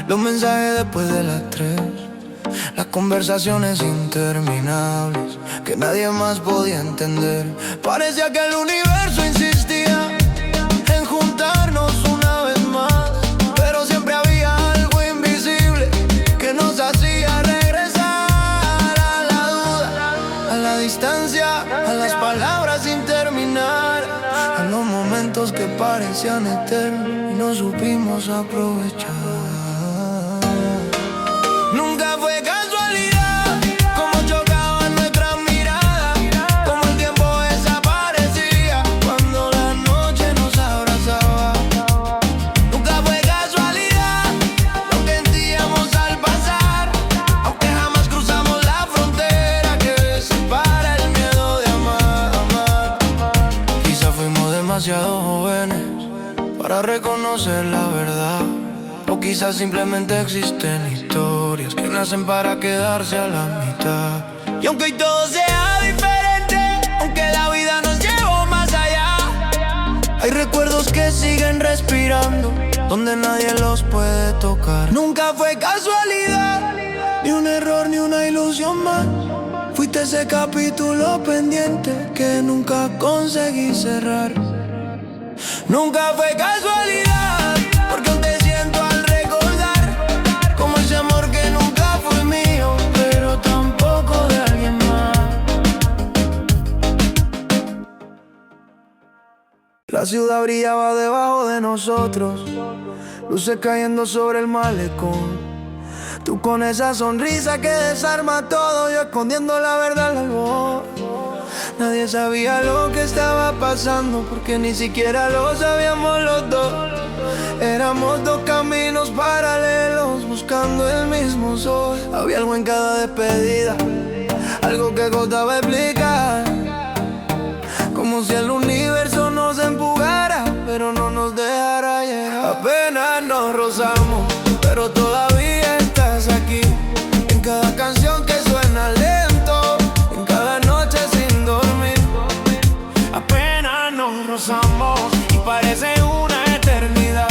los mensajes después de las 3, las conversaciones interminables que nadie más podía entender. Parecía que el universo insistía en juntarnos una vez más, pero siempre había algo invisible que nos hacía reír. parecían eternos y no supimos aprovechar. Nunca fue casualidad cómo chocaban nuestras miradas, cómo el tiempo desaparecía cuando la noche nos abrazaba. Nunca fue casualidad lo que sentíamos al pasar, aunque jamás cruzamos la frontera que separa el miedo de amar. Quizá fuimos demasiado jóvenes para reconocer la verdad, o quizás simplemente existen historias que nacen para quedarse a la mitad. Y aunque hoy todo sea diferente, aunque la vida nos llevó más allá, hay recuerdos que siguen respirando, donde nadie los puede tocar. Nunca fue casualidad, ni un error, ni una ilusión más. Fuiste ese capítulo pendiente que nunca conseguí cerrar. Nunca fue casualidad, porque aún te siento al recordar como ese amor que nunca fue mío, pero tampoco de alguien más. La ciudad brillaba debajo de nosotros, luces cayendo sobre el malecón. Tú con esa sonrisa que desarma todo, yo escondiendo la verdad al albor. Nadie sabía lo que estaba pasando, porque ni siquiera lo sabíamos los dos. Éramos dos caminos paralelos, buscando el mismo sol. Había algo en cada despedida, algo que costaba explicar, como si el universo nos empujara, pero no nos dejara llegar. Apenas nos rozamos, pero todavía estás aquí. En cada canción que suena lento, en cada noche sin dormir. Apenas nos rozamos y parece una eternidad,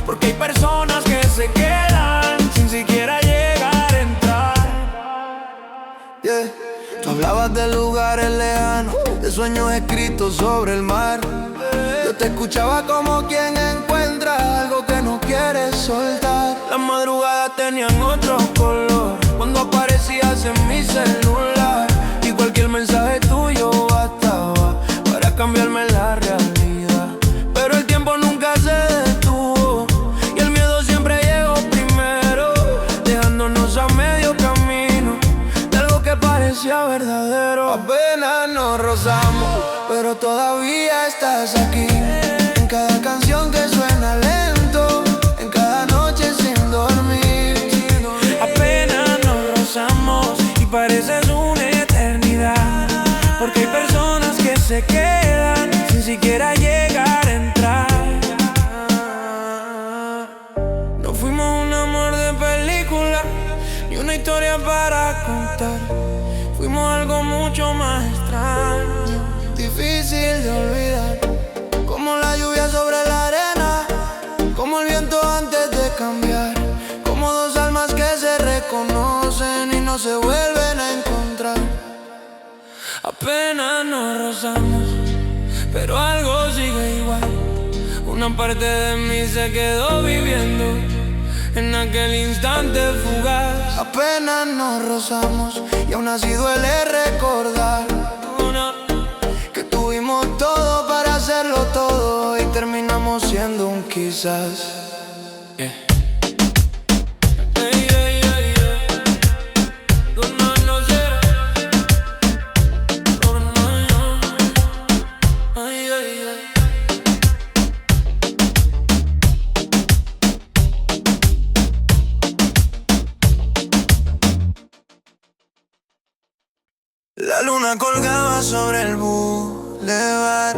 porque hay personas que se quedan sin siquiera llegar a entrar. Yeah. Tú hablabas de lugares lejanos, de sueños escritos sobre el mar. Yo te escuchaba como quien encuentra algo que no quiere soltar. Las madrugadas tenían otro color cuando aparecías en mi celular, y cualquier mensaje tuyo bastaba para cambiarme la realidad. Pero el tiempo nunca se detuvo y el miedo siempre llegó primero, dejándonos a medio camino de algo que parecía verdadero. Apenas nos rozamos, pero todavía estás aquí. En cada canción que suena lento, en cada noche sin dormir. Apenas nos rozamos y pareces una eternidad, porque hay personas que se quedan sin siquiera llegar a entrar. No fuimos un amor de película, ni una historia para contar. Fuimos algo mucho más extraño, difícil de olvidar, como la lluvia sobre la arena, como el viento antes de cambiar, como dos almas que se reconocen y no se vuelven a encontrar. Apenas nos rozamos, pero algo sigue igual. Una parte de mí se quedó viviendo en aquel instante fugaz. Apenas nos rozamos y aún así duele recordar que tuvimos todo para hacerlo todo y terminamos siendo un quizás. Yeah. La luna colgaba sobre el bulevar,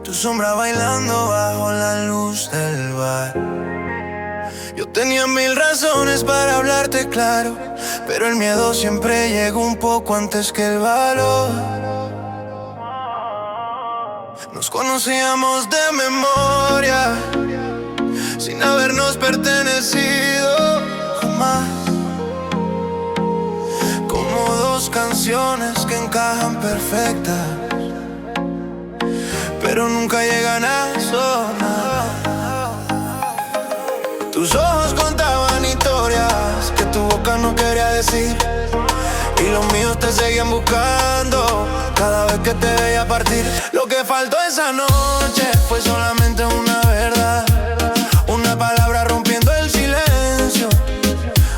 tu sombra bailando bajo la luz del bar. Yo tenía mil razones para hablarte claro, pero el miedo siempre llegó un poco antes que el valor. Nos conocíamos de memoria, sin habernos pertenecido jamás. Como dos canciones que encajan perfectas, pero nunca llegan a sonar. Tus ojos contaban historias que tu boca no quería decir, y los míos te seguían buscando cada vez que te veía partir. Lo que faltó esa noche fue solamente una verdad, una palabra rompiendo el silencio,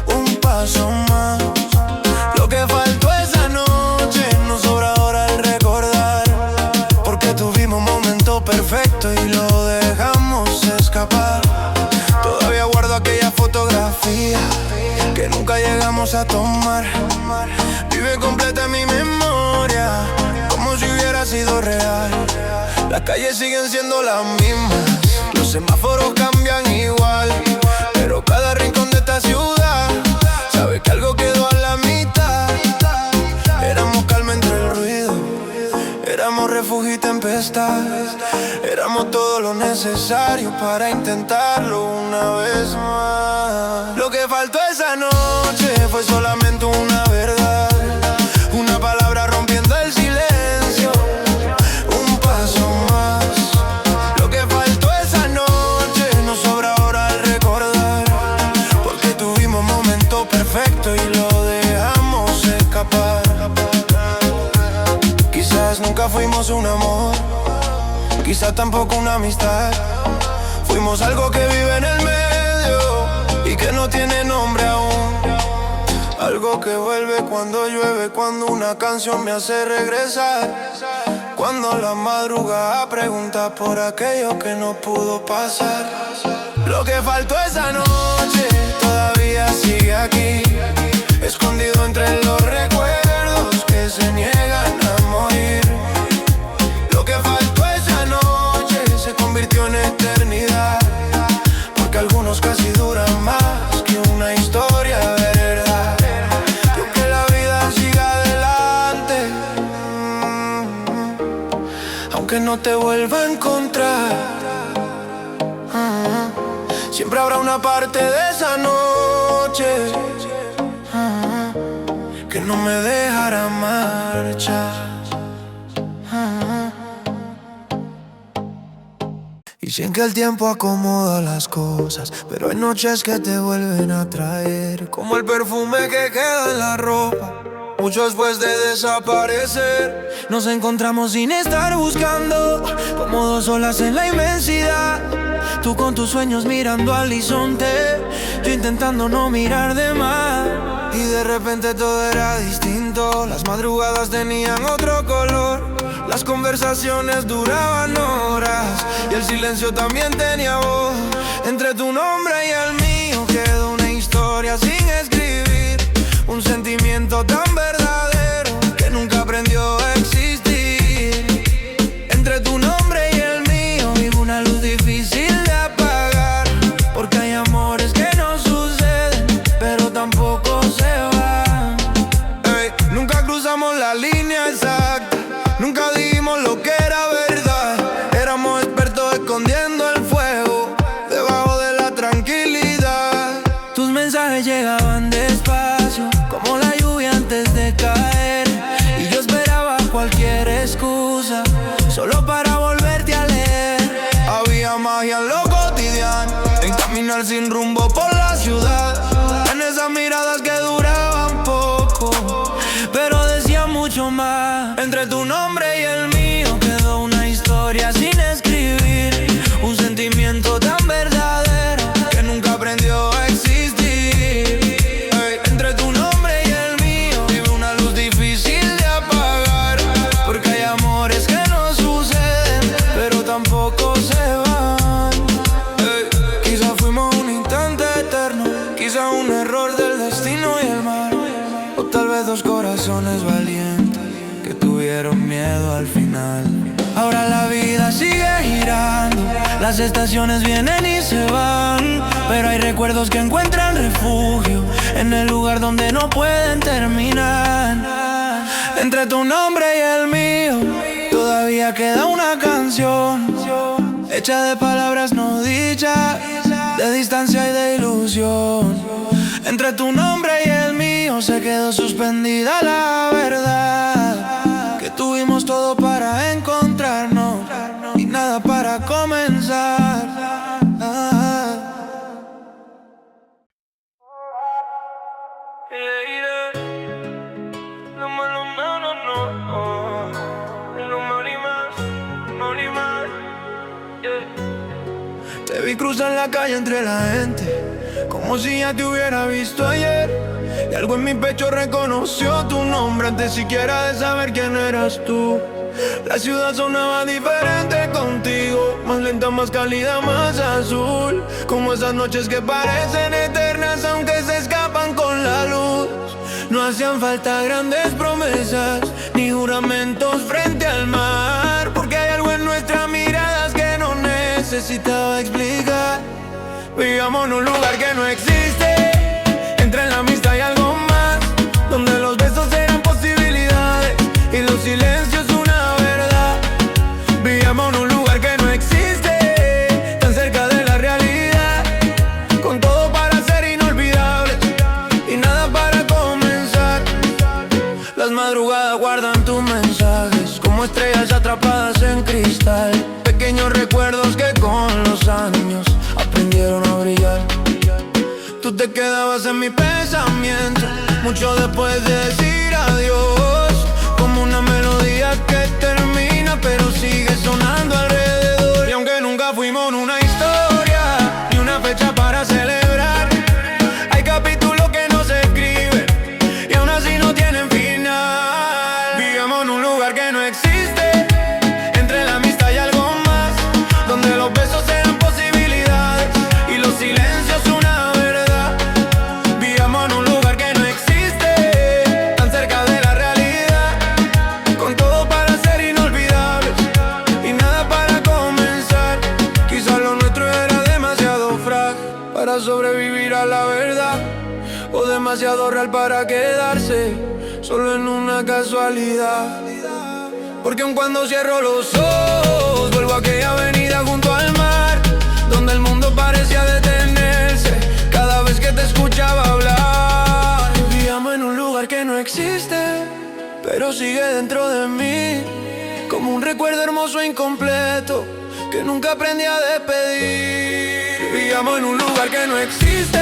un paso más. Lo que faltó esa noche nos sobra ahora el recordar, porque tuvimos un momento perfecto y lo dejamos escapar. Todavía guardo aquella fotografía que nunca llegamos a tomar. Vive completa en mi memoria, como si hubiera sido real. Las calles siguen siendo las mismas, los semáforos cambian igual, pero cada rincón de esta ciudad sabe que algo quedó a la mitad. Éramos calma entre el ruido, éramos refugio y tempestad, éramos todo lo necesario para intentarlo una vez más. Lo que faltó esa noche fue solamente una verdad, una palabra rompiendo el silencio, un paso más. Lo que faltó esa noche nos sobra ahora al recordar, porque tuvimos un momento perfecto y lo dejamos escapar. Quizás nunca fuimos un amor, quizás tampoco una amistad. Fuimos algo que vive en el medio y que no tiene nombre aún. Algo que vuelve cuando llueve, cuando una canción me hace regresar, cuando la madrugada pregunta por aquello que no pudo pasar. Lo que faltó esa noche todavía sigue aquí, escondido entre los recuerdos que se niegan a morir. Lo que faltó esa noche se convirtió en eternidad, porque algunos casi duran más que una historia de verdad. Y aunque la vida siga adelante, aunque no te vuelva a encontrar, siempre habrá una parte de esa noche que no me dejará marchar. Y sé que el tiempo acomoda las cosas, pero hay noches que te vuelven a traer, como el perfume que queda en la ropa mucho después de desaparecer. Nos encontramos sin estar buscando, como dos olas en la inmensidad. Tú con tus sueños mirando al horizonte, yo intentando no mirar de más. Y de repente todo era distinto, las madrugadas tenían otro color, las conversaciones duraban horas y el silencio también tenía voz. Entre tu nombre y el mío quedó una historia sin escribir, un sentimiento tan verdadero que nunca aprendió a existir. Entre tu nombre y el mío vivo una luz difícil de apagar, porque hay amores que no suceden, pero tampoco se van. Ey, nunca cruzamos la línea exacta, nunca dijimos lo que era verdad. Éramos expertos escondiendo el fuego debajo de la tranquilidad. Tus mensajes llegaban despacio, como la lluvia antes de caer, y yo esperaba cualquier excusa solo para volverte a leer. Había magia en lo cotidiano, en caminar sin rumbo por la ciudad, en esas miradas que duraban poco, pero decían mucho más. Entre tu nombre y el mío quedó una historia sin escribir, un sentimiento tan verdadero que nunca aprendió a existir. Ey, entre tu nombre y el mío vive una luz difícil de apagar, porque hay amores que no suceden, pero tampoco se van. Ey, quizá fuimos un instante eterno, quizá un error del destino y el mar, o tal vez dos corazones valientes que tuvieron miedo al final. Ahora la vida sigue girando, las estaciones vienen y se van, pero hay recuerdos que encuentran refugio en el lugar donde no pueden terminar. Entre tu nombre y el mío todavía queda una canción hecha de palabras no dichas, de distancia y de ilusión. Entre tu nombre y el mío se quedó suspendida la verdad, que tuvimos todo para encontrarnos y nada para comenzar. Te vi cruzar la calle entre la gente, como si ya te hubiera visto ayer. Y algo en mi pecho reconoció tu nombre antes siquiera de saber quién eras tú. La ciudad sonaba diferente contigo, más lenta, más cálida, más azul. Como esas noches que parecen eternas aunque se escapan con la luz. No hacían falta grandes promesas ni juramentos frente al mar, porque hay algo en nuestras miradas que no necesitaba explicar. Vivíamos en un lugar que no existe, entre la amistad y algo más, donde los besos eran posibilidades y los silencios una verdad. Vivíamos en un lugar que no existe, tan cerca de la realidad, con todo para ser inolvidable y nada para comenzar. Las madrugadas guardan tus mensajes como estrellas atrapadas en cristal, pequeños recuerdos que con los años aprendieron a brillar. Tú te quedabas en mi pensamiento mucho después de decir adiós, como una melodía que termina pero sigue sonando alrededor. Y aunque nunca fuimos una historia ni una fecha para celebrar, hay capítulos que no se escriben y aún así no tienen final. Vivíamos en un lugar que no existe, entre la amistad y algo más, donde los besos eran posibilidades y los silencios una verdad. Vivíamos en un lugar que no existe, tan cerca de la realidad, con todo para ser inolvidables y nada para comenzar. Quizás lo nuestro era demasiado frágil para sobrevivir a la verdad, o demasiado real para quedarse solo en una casualidad. Porque aun cuando cierro los ojos vuelvo a aquella avenida junto al mar, donde el mundo parecía detenerse cada vez que te escuchaba hablar. Vivíamos en un lugar que no existe, pero sigue dentro de mí, como un recuerdo hermoso e incompleto que nunca aprendí a despedir. Vivíamos en un lugar que no existe,